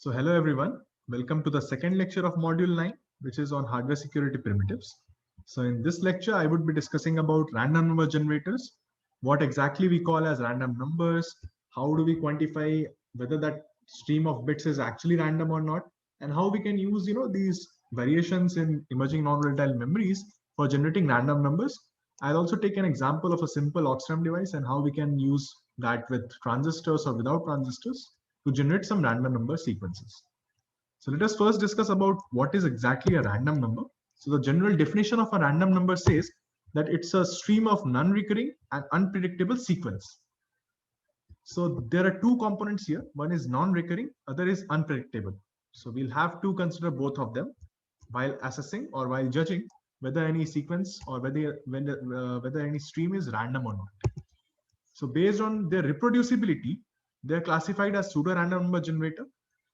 So hello everyone, welcome to the second lecture of module 9, which is on hardware security primitives. So in this lecture, I would be discussing about random number generators, what exactly we call as random numbers, how do we quantify whether that stream of bits is actually random or not, and how we can use these variations in emerging non-volatile memories for generating random numbers. I'll also take an example of a simple Oxfam device and how we can use that with transistors or without transistors to generate some random number sequences. So let us first discuss about what is exactly a random number. So the general definition of a random number says that it's a stream of non-recurring and unpredictable sequence. So there are two components here. One is non-recurring, other is unpredictable. So we'll have to consider both of them while assessing or while judging whether any sequence or whether any stream is random or not. So based on their reproducibility, they're classified as pseudo-random number generator,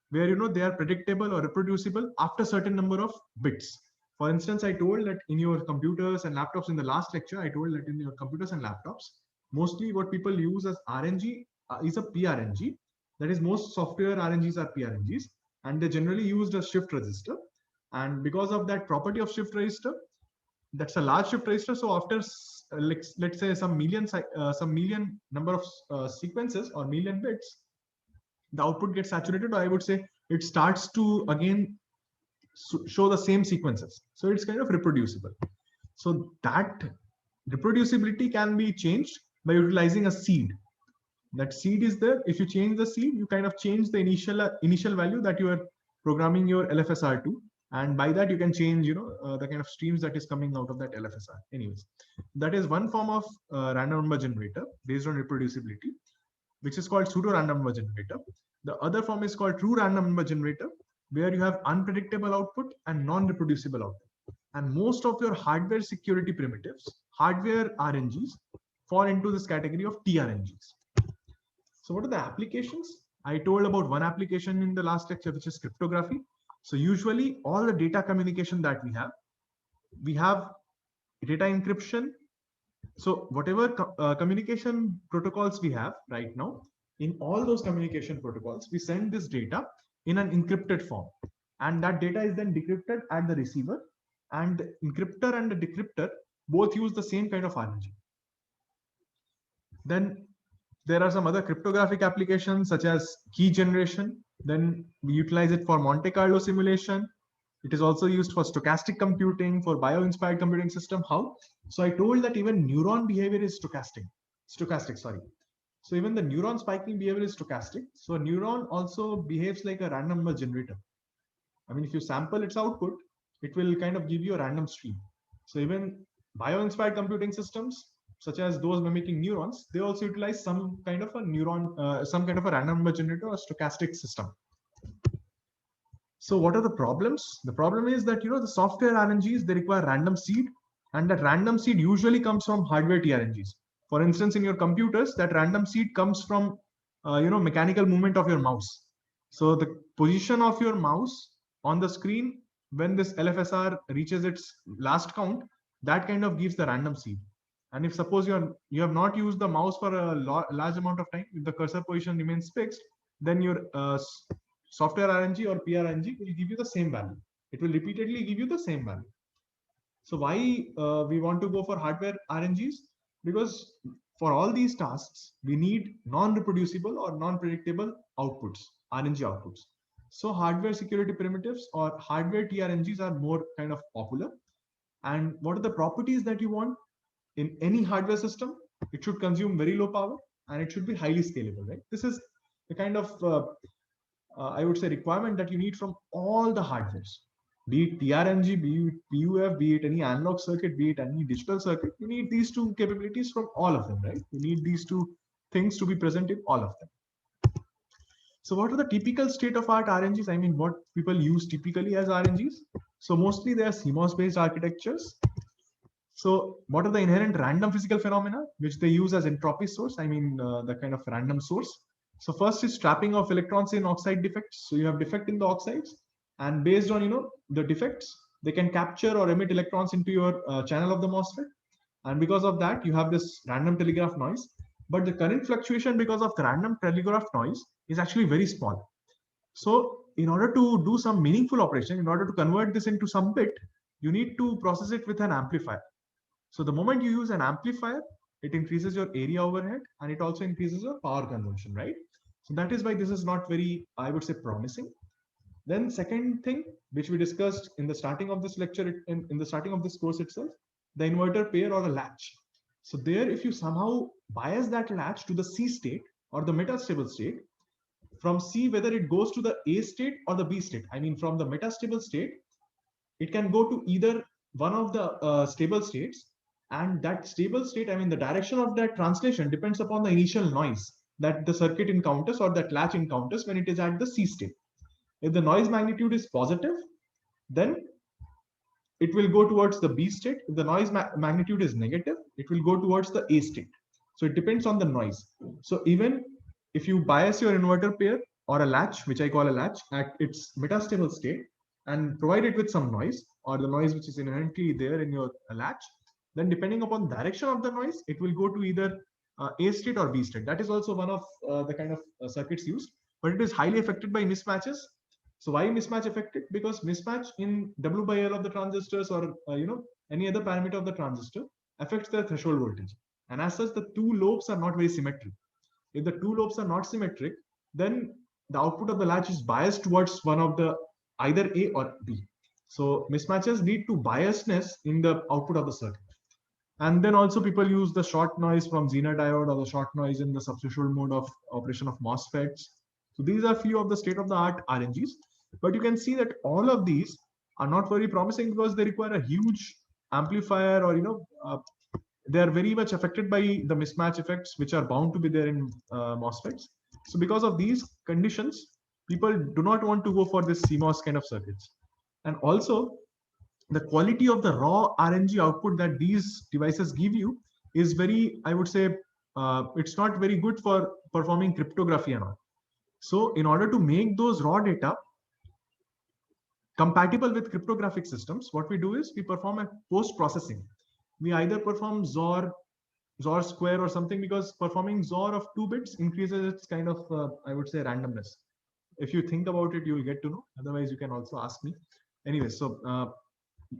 where they are predictable or reproducible after certain number of bits. For instance, I told that in your computers and laptops in the last lecture, I told that in your computers and laptops, mostly what people use as RNG is a PRNG. That is, most software RNGs are PRNGs, and they're generally used as shift register. And because of that property of shift register, that's a large shift register. So after let's say some million number of sequences or million bits, the output gets saturated, or I would say it starts to again show the same sequences. So it's kind of reproducible. So that reproducibility can be changed by utilizing a seed. That seed is there. If you change the seed, you kind of change the initial value that you are programming your LFSR to, and by that you can change the kind of streams that is coming out of that LFSR. Anyways, that is one form of random number generator based on reproducibility, which is called pseudo random number generator. The other form is called true random number generator, where you have unpredictable output and non-reproducible output. And most of your hardware security primitives, hardware RNGs, fall into this category of TRNGs. So what are the applications? I told about one application in the last lecture, which is cryptography. So usually all the data communication that we have data encryption. So whatever communication protocols we have right now, in all those communication protocols, we send this data in an encrypted form. And that data is then decrypted at the receiver. And the encryptor and the decryptor both use the same kind of RNG. Then there are some other cryptographic applications such as key generation. Then we utilize it for Monte Carlo simulation. It is also used for stochastic computing, for bio-inspired computing system. How? So I told that even neuron behavior is stochastic, sorry. So even the neuron spiking behavior is stochastic. So a neuron also behaves like a random number generator. I mean, if you sample its output, it will kind of give you a random stream. So even bio-inspired computing systems, such as those mimicking neurons, they also utilize some kind of a neuron, some kind of a random number generator or stochastic system. So what are the problems? The problem is that the software RNGs, they require random seed, and that random seed usually comes from hardware TRNGs. For instance, in your computers, that random seed comes from mechanical movement of your mouse. So the position of your mouse on the screen when this LFSR reaches its last count, that kind of gives the random seed. And if suppose you have not used the mouse for a large amount of time, if the cursor position remains fixed, then your software RNG or PRNG will give you the same value. It will repeatedly give you the same value. So why we want to go for hardware RNGs? Because for all these tasks, we need non-reproducible or non-predictable outputs, RNG outputs. So hardware security primitives or hardware TRNGs are more kind of popular. And what are the properties that you want in any hardware system? It should consume very low power and it should be highly scalable, right? This is the kind of I would say requirement that you need from all the hardwares, be it TRNG, be it PUF, be it any analog circuit, be it any digital circuit. You need these two capabilities from all of them, right? You need these two things to be present in all of them. So what are the typical state-of-art RNGs? I mean, what people use typically as RNGs? So mostly they are CMOS-based architectures. So what are the inherent random physical phenomena which they use as entropy source? I mean, the kind of random source. So first is trapping of electrons in oxide defects. So you have defect in the oxides, and based on the defects, they can capture or emit electrons into your channel of the MOSFET. And because of that, you have this random telegraph noise. But the current fluctuation because of the random telegraph noise is actually very small. So in order to do some meaningful operation, in order to convert this into some bit, you need to process it with an amplifier. So the moment you use an amplifier, it increases your area overhead and it also increases your power consumption, right? So that is why this is not very, I would say, promising. Then second thing, which we discussed in the starting of this lecture, in the starting of this course itself, the inverter pair or a latch. So there, if you somehow bias that latch to the C state or the metastable state, from C, whether it goes to the A state or the B state, I mean, from the metastable state, it can go to either one of the stable states. And that stable state, I mean, the direction of that translation depends upon the initial noise that the circuit encounters or that latch encounters when it is at the C state. If the noise magnitude is positive, then it will go towards the B state. If the noise magnitude is negative, it will go towards the A state. So it depends on the noise. So even if you bias your inverter pair or a latch, which I call a latch, at its metastable state and provide it with some noise or the noise which is inherently there in your latch, then depending upon direction of the noise, it will go to either A state or B state. That is also one of the kind of circuits used, but it is highly affected by mismatches. So why mismatch affected? Because mismatch in W by L of the transistors or any other parameter of the transistor affects the threshold voltage. And as such, the two lobes are not very symmetric. If the two lobes are not symmetric, then the output of the latch is biased towards one of the either A or B. So mismatches lead to biasness in the output of the circuit. And then also people use the short noise from Zener diode or the short noise in the subthreshold mode of operation of MOSFETs. So these are few of the state-of-the-art RNGs. But you can see that all of these are not very promising because they require a huge amplifier or, they are very much affected by the mismatch effects which are bound to be there in MOSFETs. So because of these conditions, people do not want to go for this CMOS kind of circuits. And also, the quality of the raw RNG output that these devices give you is very, I would say, it's not very good for performing cryptography and all. So in order to make those raw data compatible with cryptographic systems, what we do is we perform a post-processing. We either perform XOR square or something, because performing XOR of 2 bits increases its kind of, I would say, randomness. If you think about it, you will get to know. Otherwise, you can also ask me. Anyway, so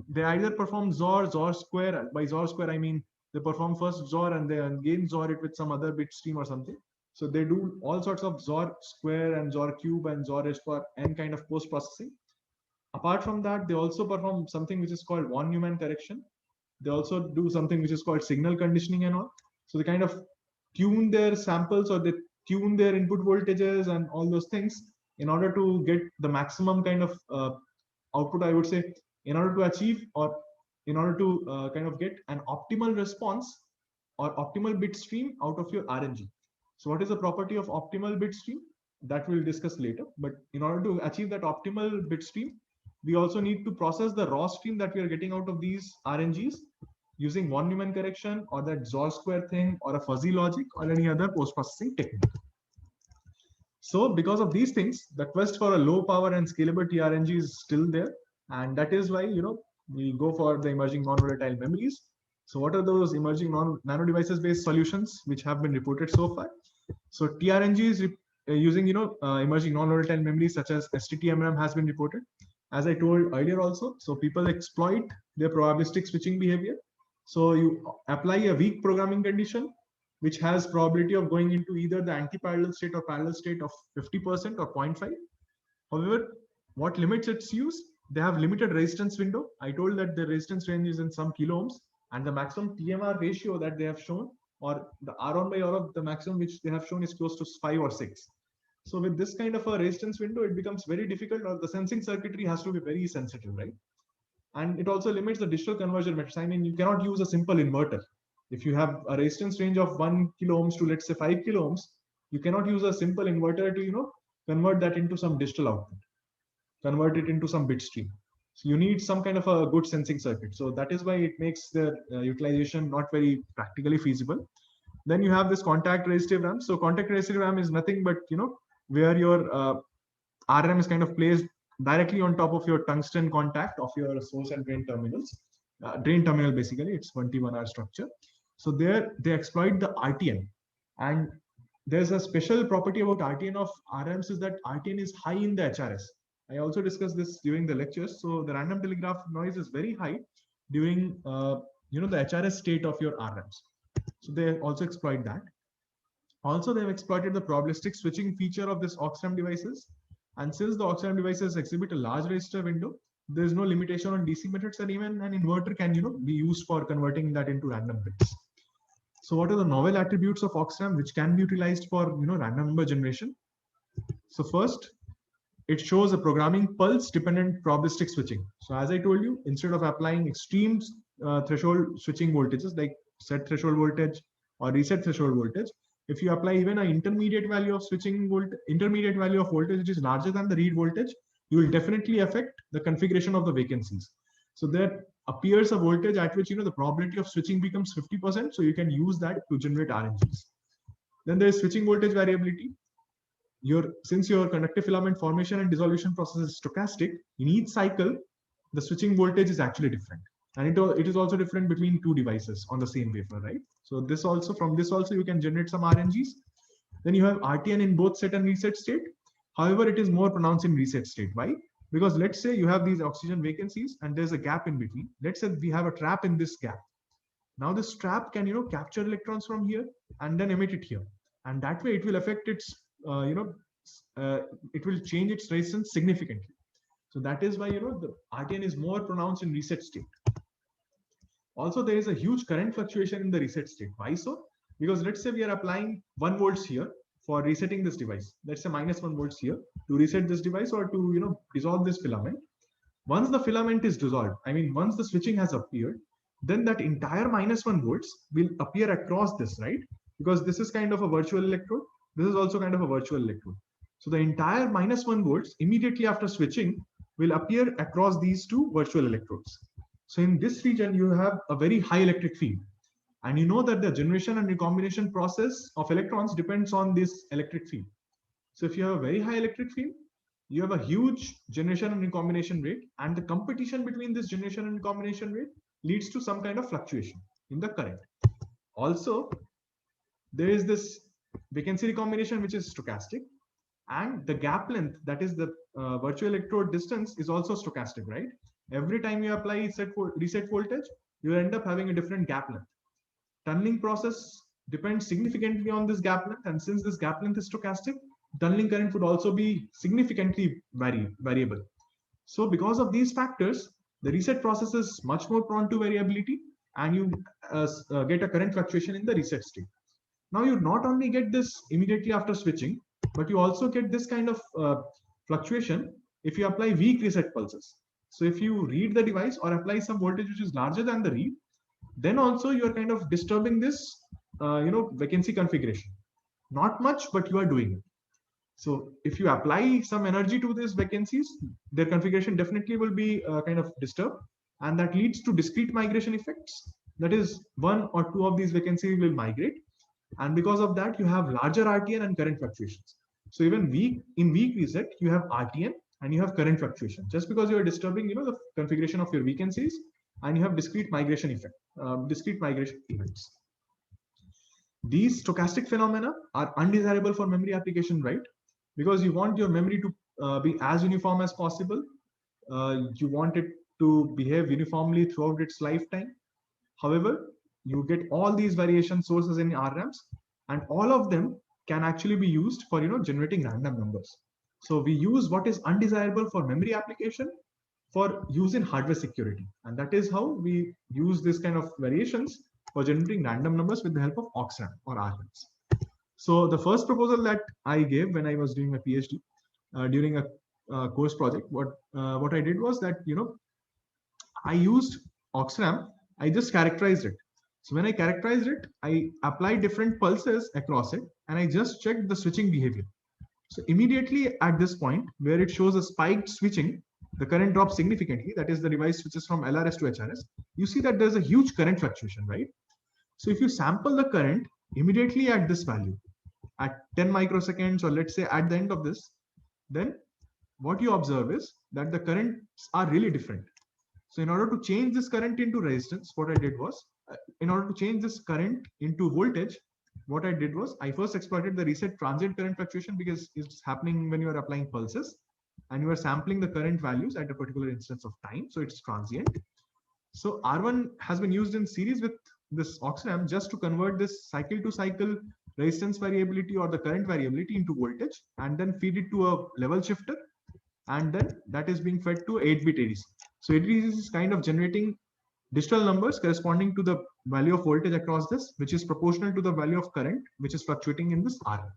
they either perform XOR square. By XOR square, I mean they perform first XOR and they again XOR it with some other bit stream or something. So they do all sorts of XOR square and XOR cube and XOR h for n kind of post processing. Apart from that, they also perform something which is called von Neumann correction. They also do something which is called signal conditioning and all. So they kind of tune their samples or they tune their input voltages and all those things in order to get the maximum kind of output, I would say, in order to achieve or in order to kind of get an optimal response or optimal bit stream out of your RNG. So what is the property of optimal bit stream? That we'll discuss later. But in order to achieve that optimal bit stream, we also need to process the raw stream that we are getting out of these RNGs using von Neumann correction or that XOR square thing or a fuzzy logic or any other post-processing technique. So because of these things, the quest for a low power and scalable TRNG is still there. And that is why, we go for the emerging non-volatile memories. So what are those emerging nano devices based solutions which have been reported so far? So TRNG is using, emerging non-volatile memories such as STT-MRAM has been reported. As I told earlier also, so people exploit their probabilistic switching behavior. So you apply a weak programming condition, which has probability of going into either the anti-parallel state or parallel state of 50% or 0.5. However, what limits its use? They have limited resistance window. I told that the resistance range is in some kilo ohms, and the maximum TMR ratio that they have shown, or the R1 by R of the maximum which they have shown, is close to 5 or 6. So with this kind of a resistance window, it becomes very difficult, or the sensing circuitry has to be very sensitive, right? And it also limits the digital conversion methods. I mean, you cannot use a simple inverter. If you have a resistance range of 1 kilo ohms to, let's say, 5 kilo ohms, you cannot use a simple inverter to, convert that into some digital output, convert it into some bit stream. So you need some kind of a good sensing circuit. So that is why it makes the utilization not very practically feasible. Then you have this contact resistive RAM. So contact resistive RAM is nothing but, where your RRAM is kind of placed directly on top of your tungsten contact of your source and drain terminals. Drain terminal, basically, it's 21R structure. So there they exploit the RTN. And there's a special property about RTN of RRAMs is that RTN is high in the HRS. I also discussed this during the lectures. So the random telegraph noise is very high during the HRS state of your RMs. So they also exploit that. Also, they have exploited the probabilistic switching feature of this OXRAM devices. And since the OXRAM devices exhibit a large register window, there is no limitation on DC methods, and even an inverter can be used for converting that into random bits. So what are the novel attributes of OXRAM which can be utilized for random number generation? So first, it shows a programming pulse dependent probabilistic switching. So as I told you, instead of applying extreme threshold switching voltages like set threshold voltage or reset threshold voltage, if you apply even an intermediate value of intermediate value of voltage which is larger than the read voltage, you will definitely affect the configuration of the vacancies. So there appears a voltage at which the probability of switching becomes 50%. So you can use that to generate RNGs. Then there is switching voltage variability. Since your conductive filament formation and dissolution process is stochastic, in each cycle, the switching voltage is actually different. And it is also different between two devices on the same wafer, right? So from this also you can generate some RNGs. Then you have RTN in both set and reset state. However, it is more pronounced in reset state. Why? Because let's say you have these oxygen vacancies and there's a gap in between. Let's say we have a trap in this gap. Now this trap can capture electrons from here and then emit it here, and that way it will affect its it will change its resistance significantly. So that is why the RTN is more pronounced in reset state. Also, there is a huge current fluctuation in the reset state. Why so? Because let's say we are applying 1 volts here for resetting this device. Let's say -1 volts here to reset this device or to dissolve this filament. Once the filament is dissolved, I mean once the switching has appeared, then that entire -1 volts will appear across this, right? Because this is kind of a virtual electrode. This is also kind of a virtual electrode. So the entire -1 volts immediately after switching will appear across these two virtual electrodes. So in this region, you have a very high electric field. And you know that the generation and recombination process of electrons depends on this electric field. So if you have a very high electric field, you have a huge generation and recombination rate, and the competition between this generation and recombination rate leads to some kind of fluctuation in the current. Also, there is this vacancy recombination which is stochastic, and the gap length, that is the virtual electrode distance, is also stochastic, right? Every time you apply reset voltage, you end up having a different gap length. Tunneling process depends significantly on this gap length, and since this gap length is stochastic, tunneling current would also be significantly variable. So because of these factors, the reset process is much more prone to variability, and you get a current fluctuation in the reset state. Now you not only get this immediately after switching, but you also get this kind of fluctuation if you apply weak reset pulses. So if you read the device or apply some voltage which is larger than the read, then also you are kind of disturbing this vacancy configuration. Not much, but you are doing it. So if you apply some energy to these vacancies, their configuration definitely will be kind of disturbed, and that leads to discrete migration effects. That is, one or two of these vacancies will migrate, and because of that, you have larger RTN and current fluctuations. So even in weak reset, you have RTN and you have current fluctuation, just because you are disturbing the configuration of your vacancies, and you have discrete migration events. These stochastic phenomena are undesirable for memory application, right? Because you want your memory to be as uniform as possible. You want it to behave uniformly throughout its lifetime. However, you get all these variation sources in RRAMs, and all of them can actually be used for generating random numbers. So we use what is undesirable for memory application for use in hardware security, and that is how we use this kind of variations for generating random numbers with the help of OXRAM or RRAMs. So the first proposal that I gave when I was doing my PhD during a course project, what I did was that I used OXRAM. I just characterized it. So when I characterized it, I applied different pulses across it, and I just checked the switching behavior. So immediately at this point where it shows a spiked switching, the current drops significantly. That is, the device switches from LRS to HRS. You see that there's a huge current fluctuation, right? So if you sample the current immediately at this value, at 10 microseconds, or let's say at the end of this, then what you observe is that the currents are really different. So in order to change this current into resistance, what I did was, in order to change this current into voltage, what I did was I first exploited the reset transient current fluctuation, because it's happening when you are applying pulses. and you are sampling the current values at a particular instance of time. So it's transient. So R1 has been used in series with this aux-ramp just to convert this cycle to cycle resistance variability or the current variability into voltage, and then feed it to a level shifter, and then that is being fed to 8-bit ADC. So ADC is kind of generating digital numbers corresponding to the value of voltage across this, which is proportional to the value of current, which is fluctuating in this R.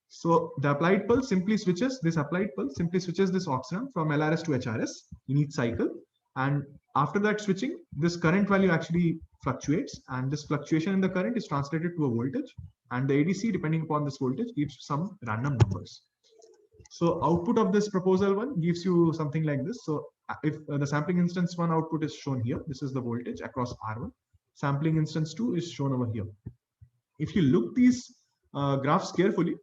So the applied pulse simply switches this aux-ramp from LRS to HRS in each cycle. And after that switching, this current value actually fluctuates, and this fluctuation in the current is translated to a voltage. And the ADC, depending upon this voltage, gives some random numbers. So output of this proposal one gives you something like this. So if the sampling instance one output is shown here, this is the voltage across R1. Sampling instance 2 is shown over here. If you look these graphs carefully,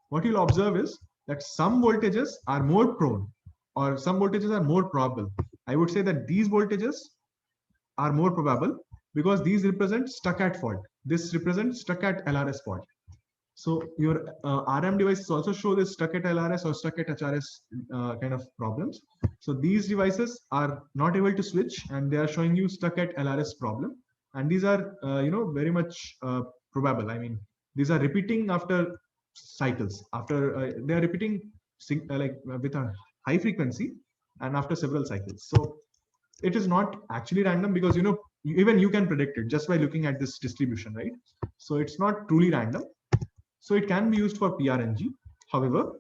what you'll observe is that some voltages are more prone, or some voltages are more probable. I would say that these voltages are more probable because these represent stuck at fault. This represents stuck at LRS fault. So your RM devices also show this stuck at LRS or stuck at HRS kind of problems. So these devices are not able to switch, and they are showing you stuck at LRS problem. And these are very much probable. I mean, these are repeating after cycles. After they are repeating with a high frequency and after several cycles. So it is not actually random because even you can predict it just by looking at this distribution, right? So it's not truly random. So it can be used for PRNG. However,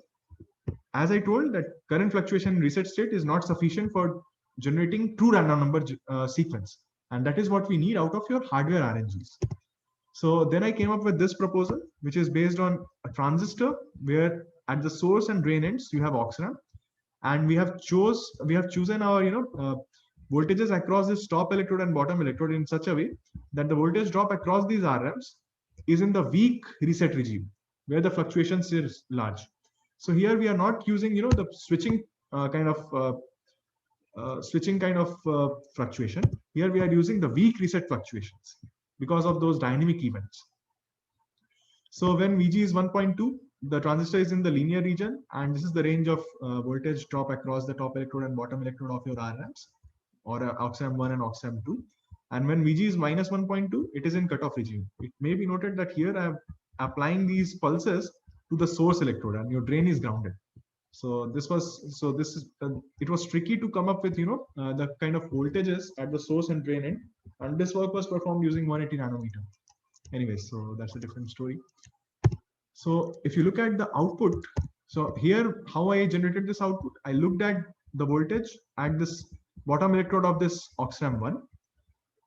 as I told, that current fluctuation in reset state is not sufficient for generating true random number sequence. And that is what we need out of your hardware RNGs. So then I came up with this proposal, which is based on a transistor where at the source and drain ends, you have aux-ramp. And we have chosen our voltages across this top electrode and bottom electrode in such a way that the voltage drop across these R-ramps is in the weak reset regime where the fluctuations is large. So here we are not using the switching kind of fluctuation. Here we are using the weak reset fluctuations because of those dynamic events. So when VG is 1.2, the transistor is in the linear region, and this is the range of voltage drop across the top electrode and bottom electrode of your R-ramps, or aux-ramp 1 and aux-ramp 2. And when VG is minus 1.2, it is in cutoff regime. It may be noted that here I am applying these pulses to the source electrode, and your drain is grounded. So it was tricky to come up with the kind of voltages at the source and drain end, and this work was performed using 180 nanometer. Anyway, so that's a different story. So if you look at the output, so here how I generated this output, I looked at the voltage at this bottom electrode of this aux-ramp 1,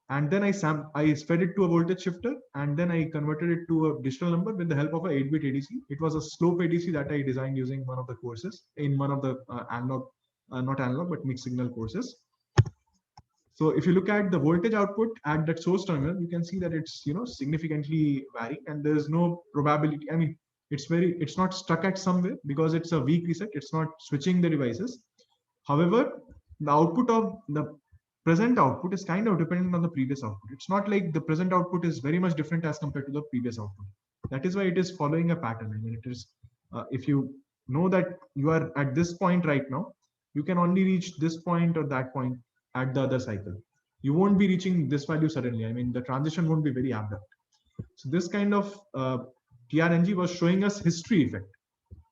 and then I fed it to a voltage shifter, and then I converted it to a digital number with the help of a 8-bit ADC. It was a slope ADC that I designed using one of the courses in one of the not analog but mixed signal courses. So if you look at the voltage output at that source terminal, you can see that it's significantly varying, and there is no probability. I mean, it's not stuck at somewhere because it's a weak reset. It's not switching the devices. However, the output of the present output is kind of dependent on the previous output. It's not like the present output is very much different as compared to the previous output. That is why it is following a pattern. I mean, it is if you know that you are at this point right now, you can only reach this point or that point at the other cycle. You won't be reaching this value suddenly. I mean, the transition won't be very abrupt. So this kind of PRNG was showing us history effect.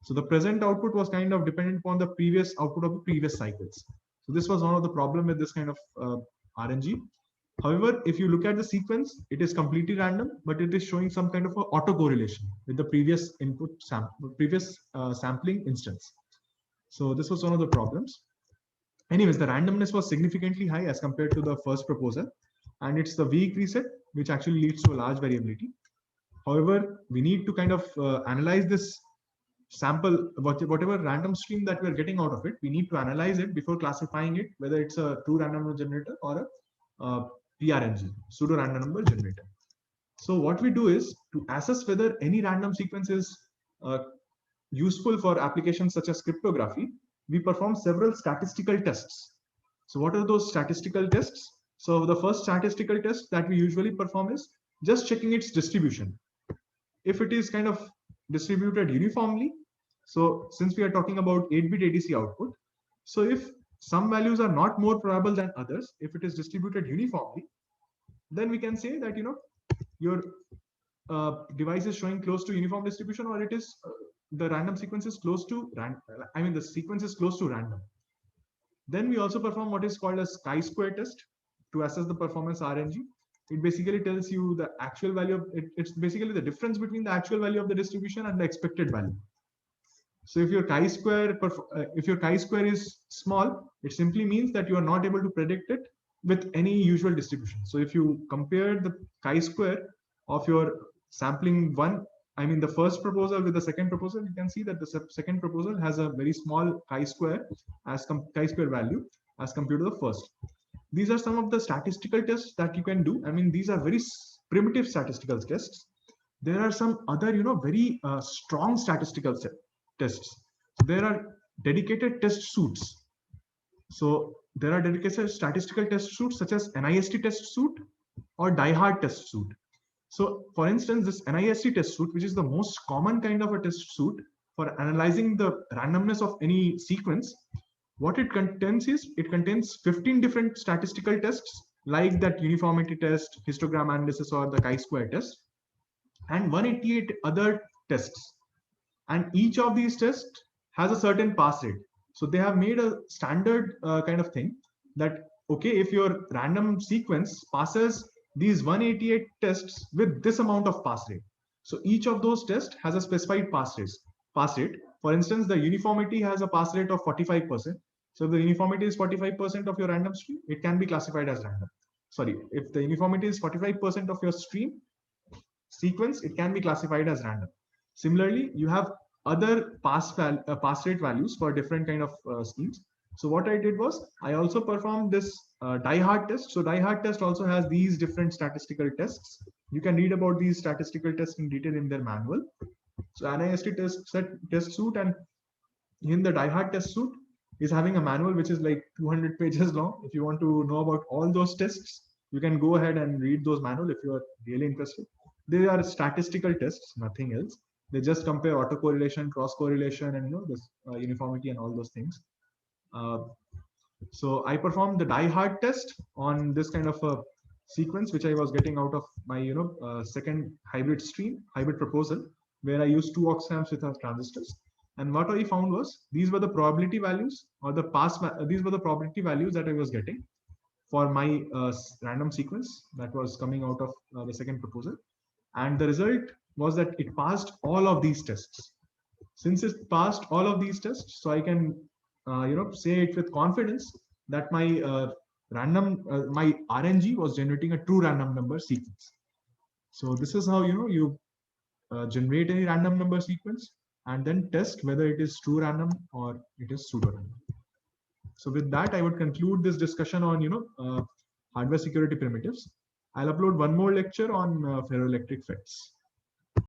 So the present output was kind of dependent upon the previous output of the previous cycles. So this was one of the problem with this kind of RNG. However, if you look at the sequence, it is completely random, but it is showing some kind of a autocorrelation with the previous sampling instance. So this was one of the problems. Anyways, the randomness was significantly high as compared to the first proposal, and it's the weak reset which actually leads to a large variability. However, we need to kind of analyze this sample, whatever random stream that we're getting out of it, we need to analyze it before classifying it, whether it's a true random number generator or a PRNG, pseudo random number generator. So what we do is to assess whether any random sequence is useful for applications such as cryptography, we perform several statistical tests. So what are those statistical tests? So the first statistical test that we usually perform is just checking its distribution. If it is kind of distributed uniformly, So since we are talking about 8-bit ADC output, so if some values are not more probable than others, if it is distributed uniformly, then we can say that your device is showing close to uniform distribution, or it is the random sequence is close to the sequence is close to random. Then we also perform what is called a chi-square test to assess the performance RNG. It basically tells you the actual value of it. It's basically the difference between the actual value of the distribution and the expected value. So if your chi-square is small, it simply means that you are not able to predict it with any usual distribution. So if you compare the chi-square of your sampling one, the first proposal with the second proposal, you can see that the second proposal has a very small chi-square chi-square value as compared to the first. These are some of the statistical tests that you can do. These are very primitive statistical tests. There are some other, very strong statistical tests. There are dedicated test suites. So there are dedicated statistical test suites such as NIST test suite or die-hard test suite. So for instance, this NIST test suite, which is the most common kind of a test suite for analyzing the randomness of any sequence, what it contains is, it contains 15 different statistical tests like that uniformity test, histogram analysis, or the chi-square test, and 188 other tests. And each of these tests has a certain pass rate. So they have made a standard kind of thing that, okay, if your random sequence passes these 188 tests with this amount of pass rate, so each of those tests has a specified pass rate. For instance, the uniformity has a pass rate of 45%. So if the uniformity is 45% of your random stream, it can be classified as random. Sorry, if the uniformity is 45% of your stream sequence, it can be classified as random. Similarly, you have other pass rate values for different kind of schemes. So what I did was I also performed this die-hard test. So die-hard test also has these different statistical tests. You can read about these statistical tests in detail in their manual. So NIST test suite, and in the die-hard test suite is having a manual which is like 200 pages long. If you want to know about all those tests, you can go ahead and read those manual if you are really interested. They are statistical tests, nothing else. They just compare autocorrelation, cross correlation, and this uniformity and all those things. So I performed the die-hard test on this kind of a sequence which I was getting out of my second hybrid proposal, where I used 2 aux amps with our transistors. And what I found was these were the probability values, or these were the probability values that I was getting for my random sequence that was coming out of the second proposal. And the result was that it passed all of these tests. Since it passed all of these tests, so I can say it with confidence that my my RNG was generating a true random number sequence. So this is how you generate any random number sequence and then test whether it is true random or it is pseudo random. So with that, I would conclude this discussion on hardware security primitives. I'll upload one more lecture on ferroelectric FETs.